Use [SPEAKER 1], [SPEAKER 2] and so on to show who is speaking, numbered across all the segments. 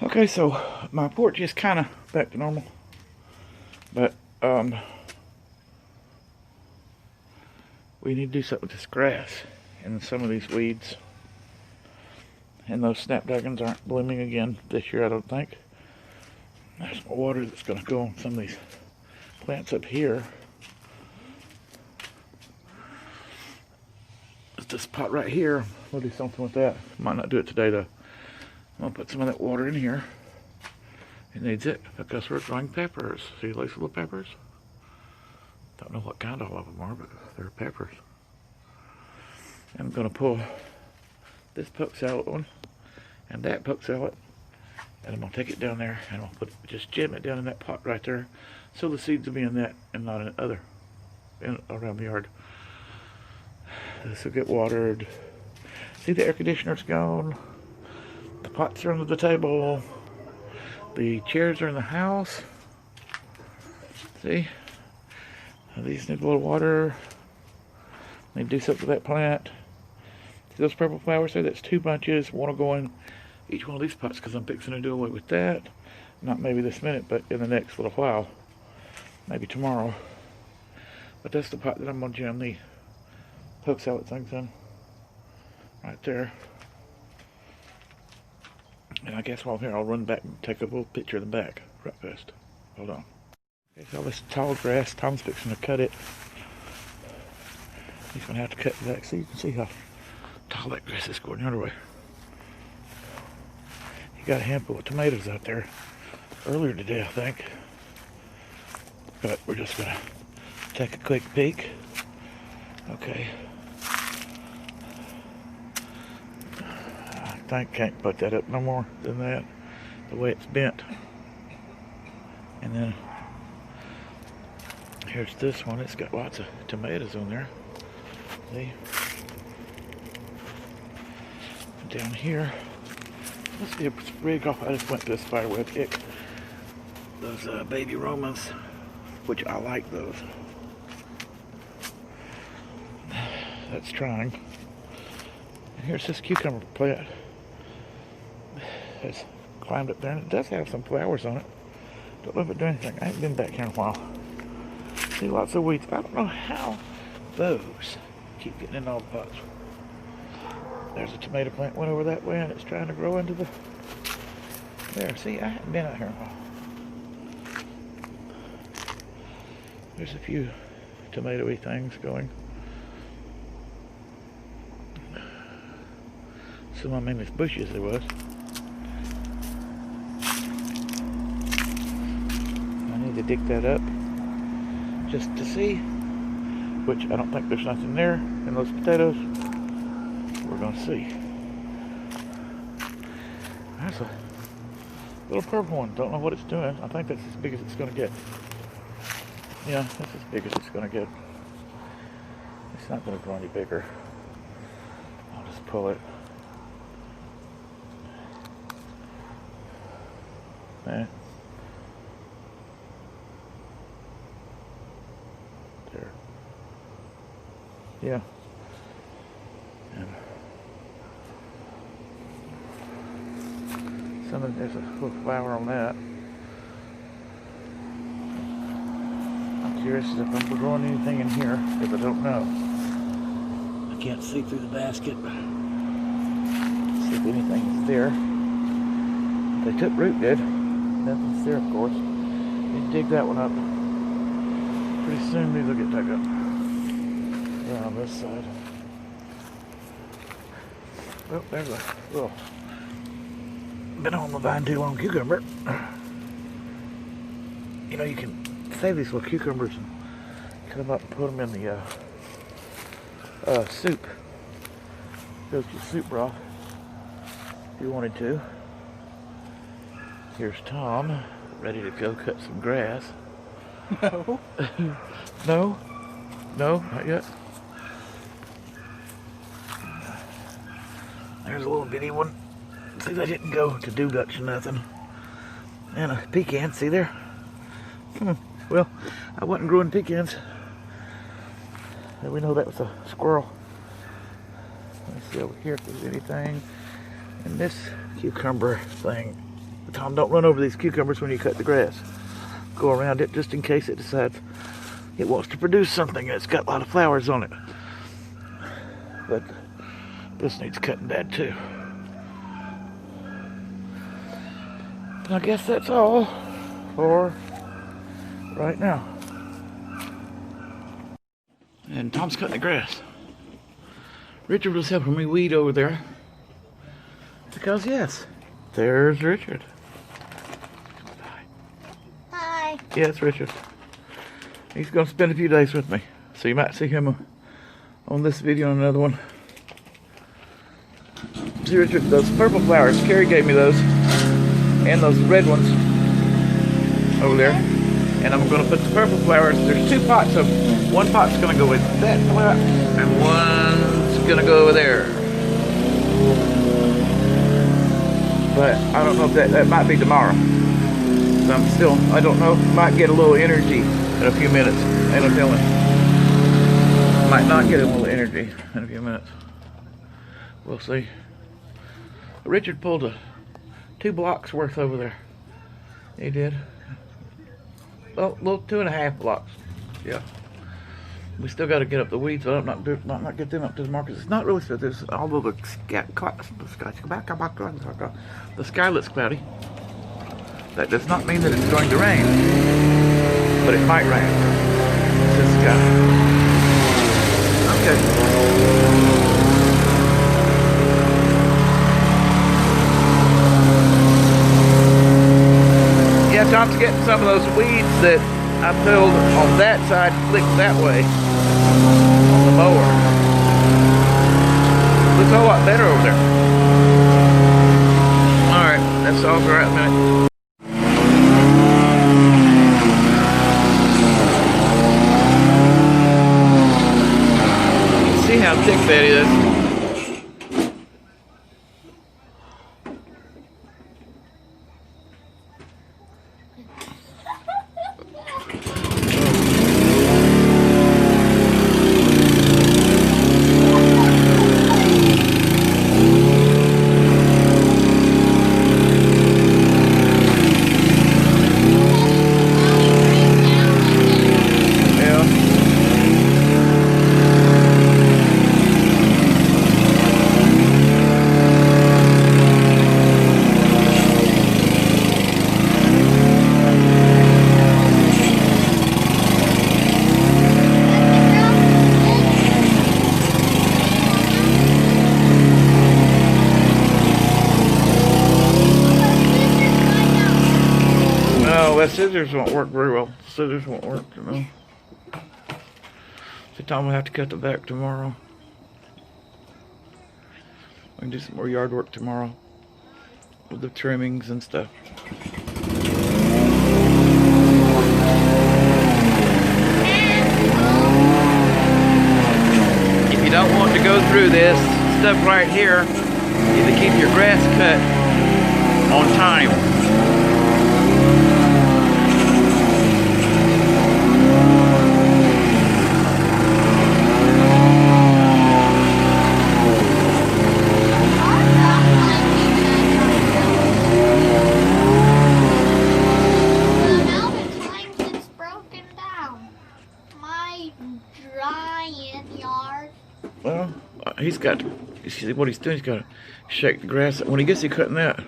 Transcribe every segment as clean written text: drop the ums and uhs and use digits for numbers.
[SPEAKER 1] Okay, so my porch is kind of back to normal, but we need to do something with this grass and some of these weeds. And those snapdragons aren't blooming again this year, I don't think. There's more water that's going to go on some of these plants up here. This pot right here, we'll do something with that. Might not do it today though. I'm gonna put some of that water in here. It needs it because we're growing peppers. See these little peppers? Don't know what kind all of them are, but they're peppers. And I'm gonna pull this poke salad one and that poke salad, and I'm gonna take it down there and I'll just jam it down in that pot right there, so the seeds will be in that and not in other around the yard. This will get watered. See, the air conditioner's gone. The pots are under the table. The chairs are in the house. See? These need a little water. Need to do something with that plant. See those purple flowers there? That's 2 bunches. One will go in each one of these pots because I'm fixing to do away with that. Not maybe this minute, but in the next little while. Maybe tomorrow. But that's the pot that I'm going to jam the poke salad things in. Right there. And I guess while I'm here, I'll run back and take a little picture of the back right fast. Hold on. Okay, so this tall grass, Tom's fixing to cut it. He's going to have to cut the back so you can see how tall that grass is going the other way. He got a handful of tomatoes out there earlier today, I think. But we're just going to take a quick peek. Okay. I can't put that up no more than that, the way it's bent. And then here's this one. It's got lots of tomatoes on there. See? Down here, let's see a sprig off. I just went to a spiderweb kick. Those baby Romans, which I like those. That's trying. And here's this cucumber plant. It's climbed up there, and it does have some flowers on it. Don't know if it does anything. I haven't been back here in a while. See, lots of weeds. I don't know how those keep getting in all the pots. There's a tomato plant went over that way, and it's trying to grow into the... There, see, I haven't been out here in a while. There's a few tomatoey things going. Some of them in these bushes there was. To dig that up just to see, which I don't think there's nothing there in those potatoes. We're gonna see. That's a little purple one. Don't know what it's doing. I think that's as big as it's gonna get. Yeah, that's as big as it's gonna get. It's not gonna grow any bigger. I'll just pull it. There. There. Yeah. And there's a little flower on that. I'm curious if I'm growing anything in here, because I don't know. I can't see through the basket. See if anything is there. They took root good. Nothing's there, of course. You dig that one up. Pretty soon these will get dug up. Yeah, on this side. Well, there's a little been on the vine too long cucumber. You know, you can save these little cucumbers and cut them up and put them in the soup. Goes to soup broth if you wanted to. Here's Tom, ready to go cut some grass.
[SPEAKER 2] No.
[SPEAKER 1] No? No, not yet. There's a little bitty one. See, they didn't go to do much or nothing. And a pecan, see there? Well, I wasn't growing pecans. And we know that was a squirrel. Let's see over here if there's anything. And this cucumber thing Tom, don't run over these cucumbers when you cut the grass. Go around it just in case it decides it wants to produce something and it's got a lot of flowers on it. But this needs cutting bad too. I guess that's all for right now. And Tom's cutting the grass. Richard was helping me weed over there. Because yes, there's Richard.
[SPEAKER 2] Hi.
[SPEAKER 1] Yes, Richard. He's going to spend a few days with me. So you might see him on this video and another one. See, Richard, those purple flowers, Carrie gave me those. And those red ones over there. And I'm going to put the purple flowers. There's two pots of, one pot's going to go with that pot, and one's going to go over there. But I don't know if that might be tomorrow. So I'm still, I don't know, might get a little energy in a few minutes. Ain't no telling. Might not get a little energy in a few minutes. We'll see. Richard pulled 2 blocks worth over there. He did. Well, 2.5 blocks. Yeah. We still got to get up the weeds, so I might not get them up to the market. It's not really so. There's, although the sky looks cloudy. That does not mean that it's going to rain, but it might rain. It's the sky. Okay. Yeah, Tom's getting some of those weeds that I pulled on that side, flicked that way on the mower. Looks a whole lot better over there. Alright, that's all for right in a minute. See how thick that is. Well, scissors won't work very well. Scissors won't work, you know. So Tom will have to cut the back tomorrow. We can do some more yard work tomorrow with the trimmings and stuff. If you don't want to go through this stuff right here, you have to keep your grass cut on time. Well, he's got to, see what he's doing, he's got to shake the grass. When he gets to cutting that,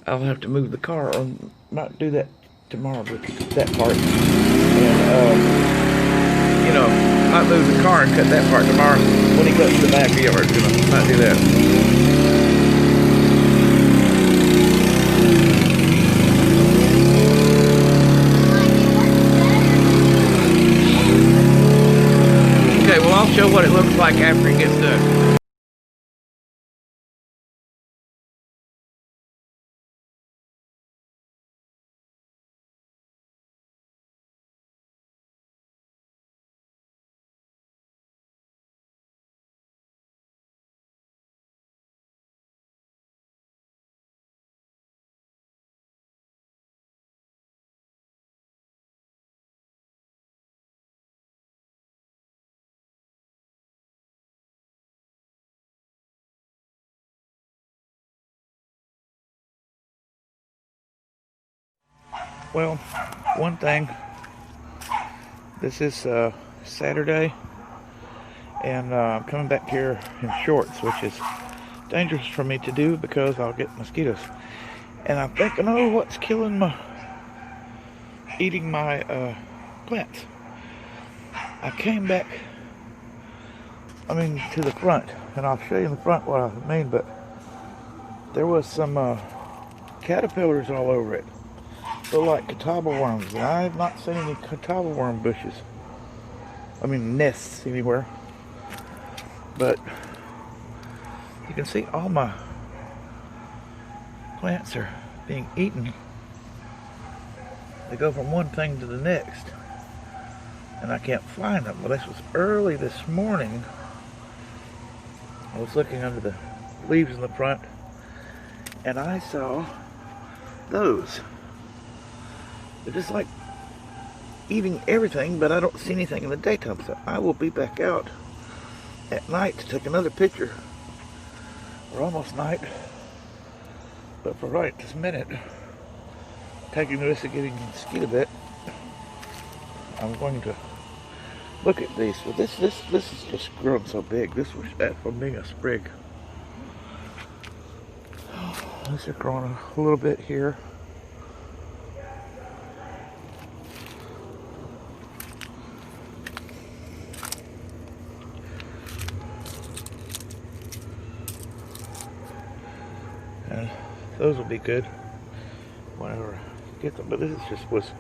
[SPEAKER 1] I'll have to move the car, or might do that tomorrow, but that part. And, you know, might move the car and cut that part tomorrow when he cuts the backyard, you know, might do that. Okay, well, I'll show what it looks like after it gets done. Well, one thing, this is Saturday, and I'm coming back here in shorts, which is dangerous for me to do because I'll get mosquitoes. And I'm thinking, oh, what's eating my plants? I came back, to the front, and I'll show you in the front what I mean, but there was some caterpillars all over it. Look like catawba worms, and I have not seen any catawba worm bushes. Nests anywhere. But you can see all my plants are being eaten. They go from one thing to the next, and I can't find them. Well, this was early this morning. I was looking under the leaves in the front, and I saw those. They're just like eating everything, but I don't see anything in the daytime, so I will be back out at night to take another picture. We're almost night, but for right this minute, taking the risk of getting mosquito bit, I'm going to look at these. Well, this is just growing so big. This was from being a sprig. These are growing a little bit here. And those will be good whenever I get them. But this was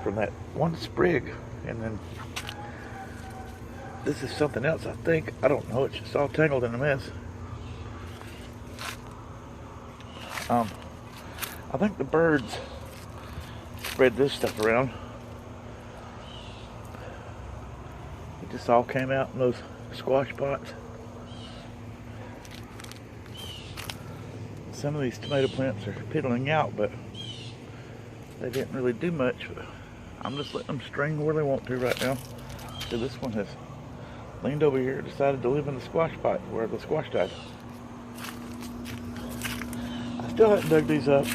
[SPEAKER 1] from that one sprig, and then this is something else, I think. I don't know. It's just all tangled in a mess. I think the birds spread this stuff around. It just all came out in those squash pots. Some of these tomato plants are piddling out, but they didn't really do much. I'm just letting them string where they want to right now. So this one has leaned over here, decided to live in the squash pot where the squash died. I still haven't dug these up.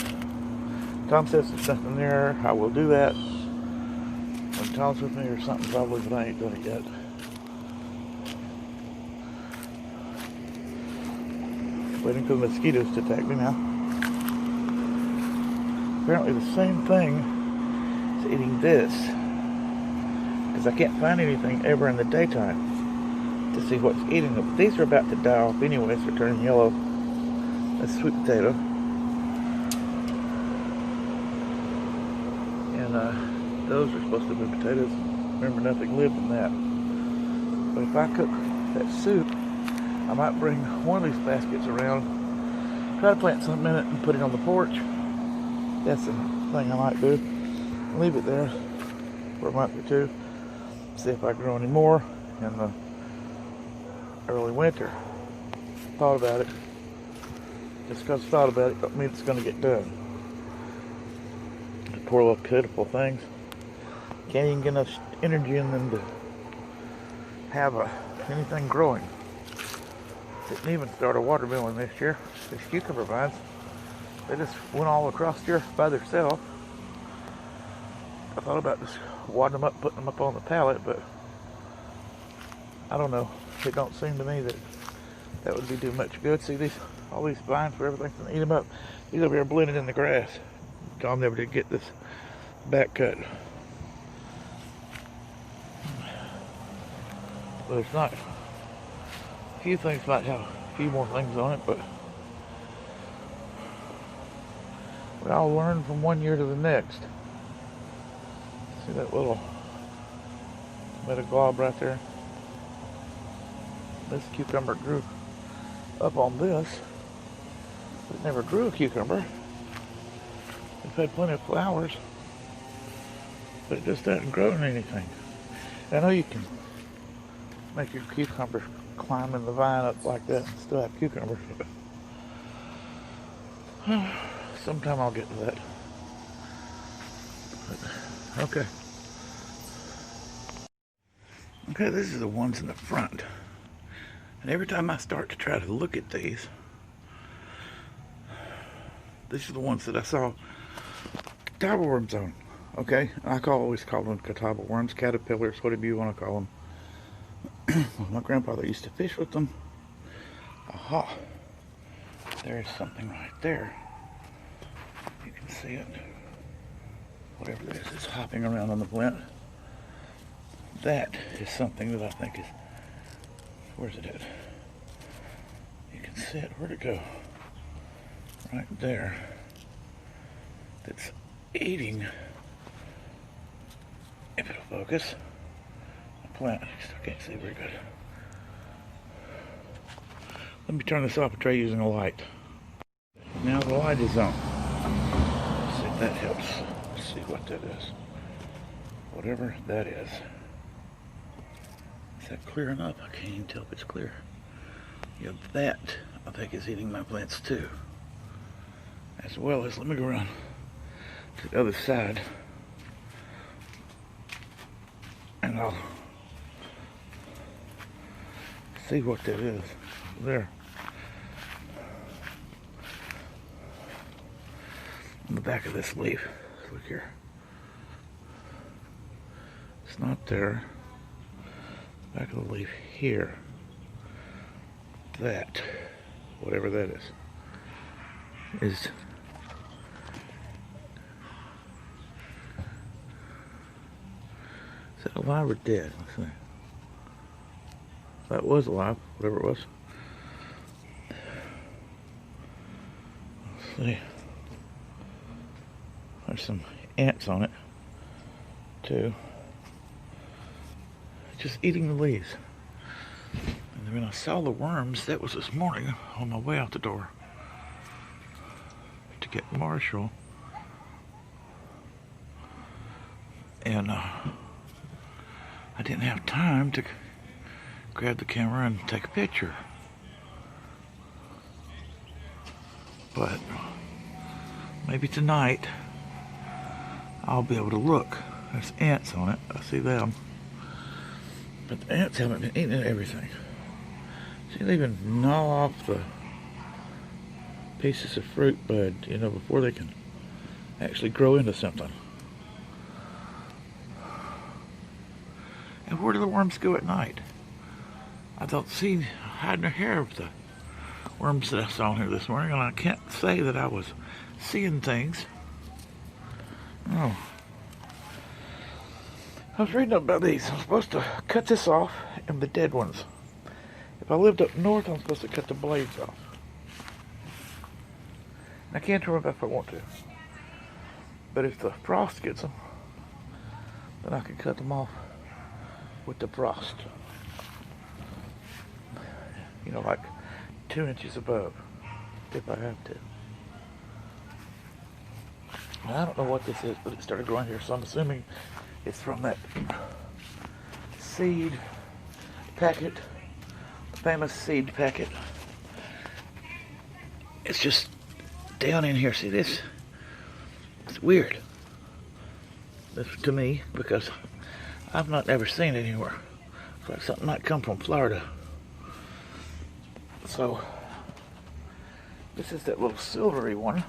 [SPEAKER 1] Tom says there's nothing there. I will do that when Tom's with me or something, probably, but I ain't done it yet. Waiting for the mosquitoes to attack me now. Apparently the same thing is eating this, because I can't find anything ever in the daytime to see what's eating them. These are about to die off anyways. They're turning yellow. That's sweet potato. And those are supposed to be potatoes. Remember, nothing lived in that. But if I cook that soup, I might bring one of these baskets around, try to plant something in it and put it on the porch. That's the thing I might do. Leave it there for a month or two. See if I grow any more in the early winter. Thought about it. Just because I thought about it don't mean it's going to get done. The poor little pitiful things. Can't even get enough energy in them to have anything growing. Didn't even start a watermelon this year. These cucumber vines, they just went all across here by themselves. I thought about just wadding them up, putting them up on the pallet, but I don't know. It don't seem to me that would be doing much good. See all these vines for everything to eat them up. These over here blended in the grass. Tom never did get this back cut. But there's not. A few things might have a few more things on it, but we all learn from one year to the next. See that little tomato glob right there? This cucumber grew up on this. It never grew a cucumber. It's had plenty of flowers, but it just hasn't grown anything. I know you can make your cucumber climbing the vine up like that and still have cucumbers. Sometime I'll get to that. But, okay. Okay, these are the ones in the front. And every time I start to try to look at these are the ones that I saw catawba worm zone. Okay, I always call them catawba worms, caterpillars, whatever you want to call them. My grandfather used to fish with them. Aha, there's something right there. You can see it. Whatever it is, it's hopping around on the flint. That is something that I think is, where's it at? You can see it, where'd it go? Right there. That's eating, if it'll focus, a plant. I still can't see very good. Let me turn this off and try using a light. Now the light is on. Let's see if that helps. Let's see what that is. Whatever that is. Is that clear enough? I can't even tell if it's clear. Yeah, that I think is eating my plants too. As well as, let me go around to the other side and I'll see what that is. There. On the back of this leaf. Look here. It's not there. Back of the leaf here. That, whatever that is that alive or dead? Let's see. That was alive, whatever it was. Let's see. There's some ants on it, too. Just eating the leaves. And when I saw the worms, that was this morning on my way out the door to get Marshall. And I didn't have time to grab the camera and take a picture. But maybe tonight I'll be able to look. There's ants on it. I see them. But the ants haven't been eating everything. See, they even gnaw off the pieces of fruit bud, you know, before they can actually grow into something. And where do the worms go at night? I don't see hiding their hair of the worms that I saw here this morning, and I can't say that I was seeing things. Oh. I was reading about these. I'm supposed to cut this off and the dead ones. If I lived up north, I'm supposed to cut the blades off. I can't remember if I want to. But if the frost gets them, then I can cut them off with the frost. You know, like 2 inches above, if I have to. Now, I don't know what this is, but it started growing here, so I'm assuming it's from that seed packet, the famous seed packet. It's just down in here. See this? It's weird. This, to me, because I've not ever seen it anywhere. It's like something might come from Florida. So this is that little silvery one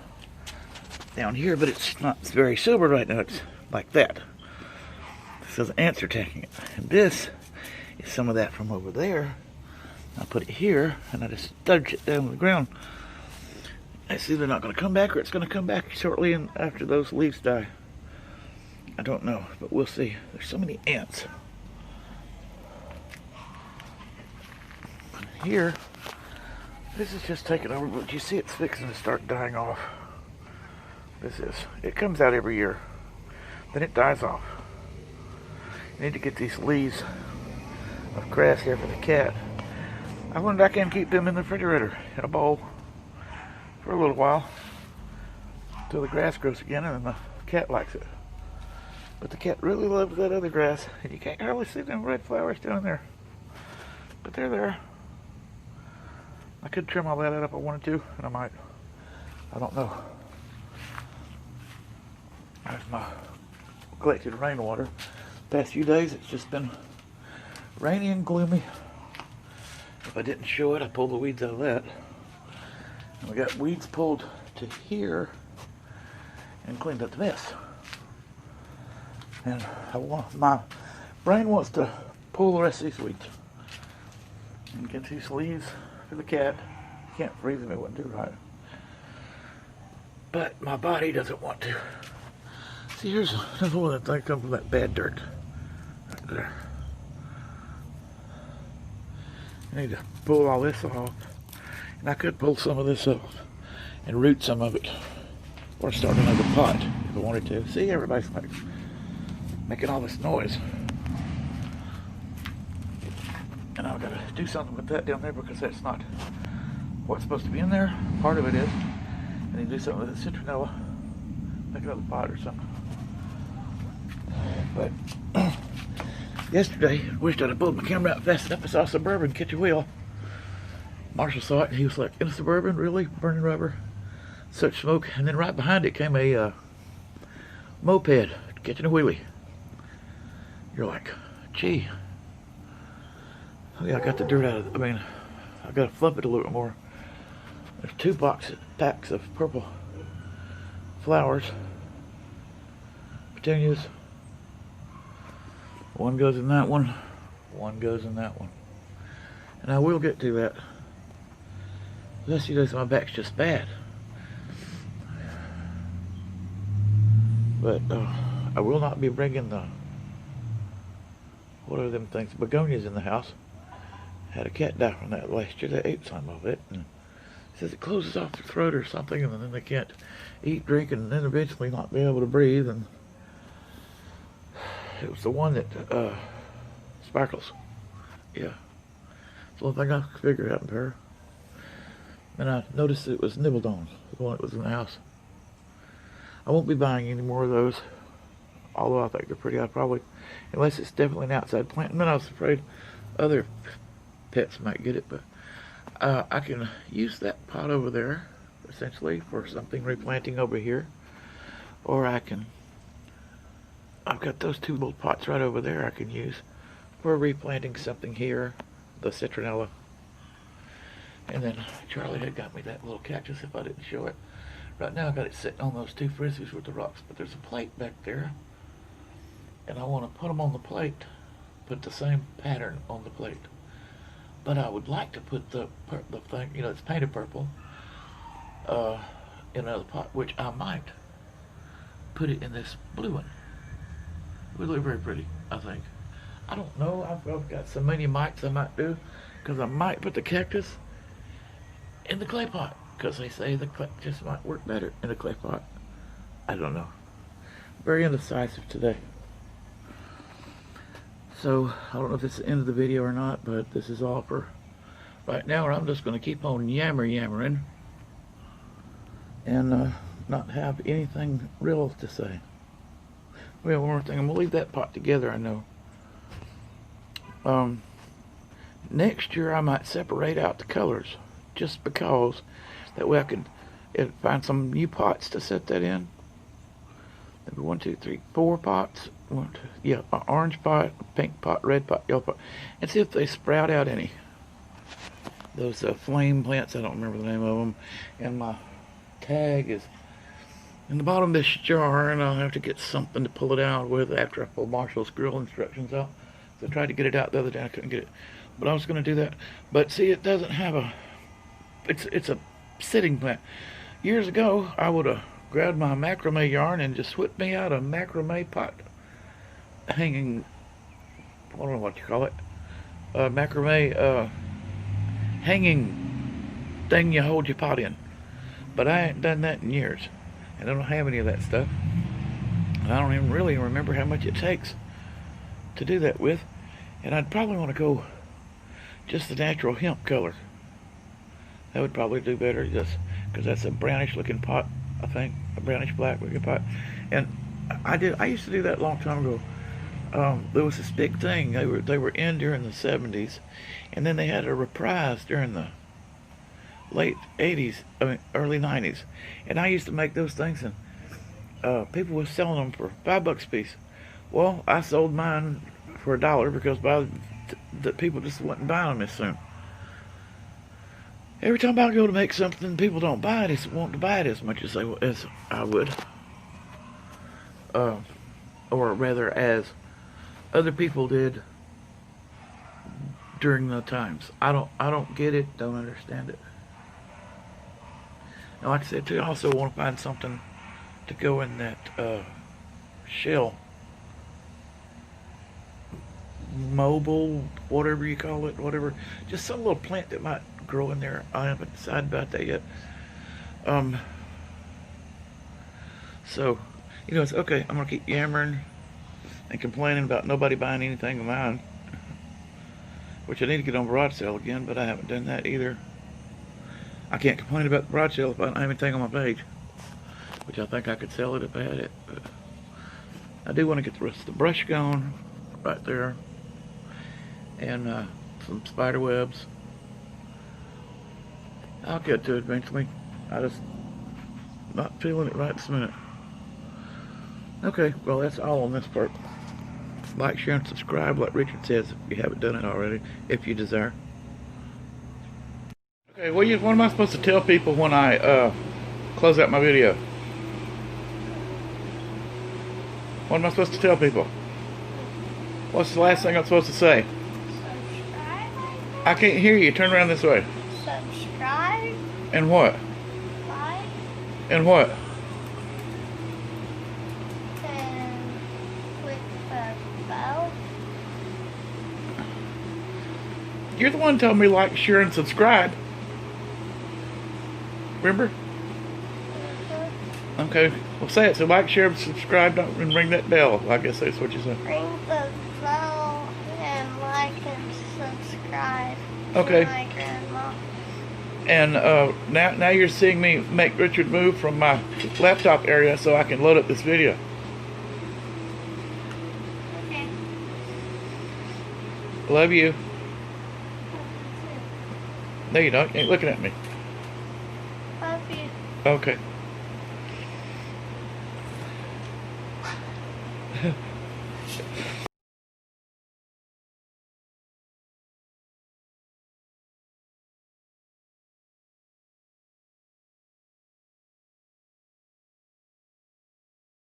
[SPEAKER 1] down here, but it's not very silver right now. It's like that. So the ants are taking it. And this is some of that from over there. I put it here, and I just dug it down to the ground. It's either not going to come back, or it's going to come back shortly and after those leaves die. I don't know, but we'll see. There's so many ants. Here, this is just taking over, but you see it's fixing to start dying off. This is. It comes out every year. Then it dies off. I need to get these leaves of grass here for the cat. I wonder if I can keep them in the refrigerator in a bowl for a little while until the grass grows again, and then the cat likes it. But the cat really loves that other grass, and you can't hardly see them red flowers down there. But they're there. I could trim all that out if I wanted to, and I might. I don't know. There's my collected rainwater. Past few days it's just been rainy and gloomy. If I didn't show it, I pulled the weeds out of that. And we got weeds pulled to here, and cleaned up the mess. And my brain wants to pull the rest of these weeds and get these leaves for the cat. Can't freeze them, it wouldn't do right. But my body doesn't want to. See, here's another one that comes from that bad dirt right there. I need to pull all this off, and I could pull some of this off and root some of it, or start another pot if I wanted to. See, everybody's making all this noise, and I've got to do something with that down there because that's not what's supposed to be in there. Part of it is. I need to do something with the citronella, make another pot or something. But yesterday, wished I'd have pulled my camera out fast enough. I saw a Suburban catch a wheel. Marshall saw it and he was like, "In a Suburban, really? Burning rubber? Such smoke." And then right behind it came a moped catching a wheelie. You're like, gee. Oh yeah, I got the dirt out of it. I mean, I got to fluff it a little bit more. There's 2 packs of purple flowers, petunias. One goes in that one, one goes in that one. And I will get to that. Unless you know my back's just bad. But I will not be bringing the, what are them things, begonias in the house. Had a cat die from that last year. They ate some of it. And it says it closes off their throat or something, and then they can't eat, drink, and then eventually not be able to breathe. And it was the one that sparkles. Yeah. It's the only thing I could figure out in her. And I noticed it was Nibbledons, the one that was in the house. I won't be buying any more of those, although I think they're pretty. I probably, unless it's definitely an outside plant. And then I was afraid other pets might get it, but I can use that pot over there, essentially, for something replanting over here. Or I've got those 2 little pots right over there I can use for replanting something here, the citronella. And then Charlie had got me that little cactus if I didn't show it. Right now I got it sitting on those 2 frisbees with the rocks, but there's a plate back there. And I want to put them on the plate, put the same pattern on the plate. But I would like to put the thing, you know, it's painted purple, in another pot, which I might put it in this blue one. It would look very pretty, I think. I don't know, I've got so many mites I might do, because I might put the cactus in the clay pot, because they say the cactus might work better in the clay pot. I don't know. Very indecisive today. So, I don't know if it's the end of the video or not, but this is all for right now, or I'm just going to keep on yammering and not have anything real to say. Well, one more thing, I'm going to leave that pot together, I know. Next year I might separate out the colors, just because that way I could find some new pots to set that in. Maybe 1, 2, 3, 4 pots. Yeah, an orange pot, pink pot, red pot, yellow pot, and see if they sprout out any. Those flame plants, I don't remember the name of them. And my tag is in the bottom of this jar, and I'll have to get something to pull it out with after I pull Marshall's grill instructions out. So I tried to get it out the other day, I couldn't get it. But I was going to do that. But see, it doesn't have a, it's a sitting plant. Years ago, I would have grabbed my macrame yarn and just whipped me out a macrame pot hanging, I don't know what you call it, macrame hanging thing you hold your pot in. But I ain't done that in years, and I don't have any of that stuff. And I don't even really remember how much it takes to do that with. And I'd probably want to go just the natural hemp color. That would probably do better, just because that's a brownish looking pot, I think, a brownish black looking pot. And I used to do that a long time ago. There was this big thing they were in during the 70s, and then they had a reprise during the late 80s, I mean early 90s, and I used to make those things, and people were selling them for $5 a piece. Well, I sold mine for $1 because the people just wouldn't buy them as soon. Every time I go to make something, people don't buy it. They want to buy it as much as I would. or rather as other people did during the times. I don't get it, don't understand it. And like I said too, I also want to find something to go in that shell, mobile, whatever you call it, whatever, just some little plant that might grow in there. I haven't decided about that yet. So, it's okay. I'm gonna keep yammering and complaining about nobody buying anything of mine, which I need to get on garage sale again, but I haven't done that either. I can't complain about the garage sale if I don't have anything on my page, which I think I could sell it if I had it. But I do want to get the rest of the brush going right there, and some spider webs. I'll get to it eventually. I just not feeling it right this minute. Okay, well that's all on this part. Like, share, and subscribe, like Richard says, if you haven't done it already, if you desire. Okay, what am I supposed to tell people when I close out my video? What am I supposed to tell people? What's the last thing I'm supposed to say?
[SPEAKER 2] Subscribe.
[SPEAKER 1] I can't hear you. Turn around this way.
[SPEAKER 2] Subscribe.
[SPEAKER 1] And what?
[SPEAKER 2] Like.
[SPEAKER 1] And what?
[SPEAKER 2] And click the bell.
[SPEAKER 1] You're the one who told me like, share, and subscribe. Remember? Okay. Well, say it. So like, share, and subscribe, and ring that bell. I guess that's what you said.
[SPEAKER 2] Ring the bell and like and subscribe.
[SPEAKER 1] Okay.
[SPEAKER 2] To my grandma.
[SPEAKER 1] And now you're seeing me make Richard move from my laptop area so I can load up this video.
[SPEAKER 2] Okay.
[SPEAKER 1] Love you. No, you don't. You ain't looking at me.
[SPEAKER 2] Love you.
[SPEAKER 1] Okay.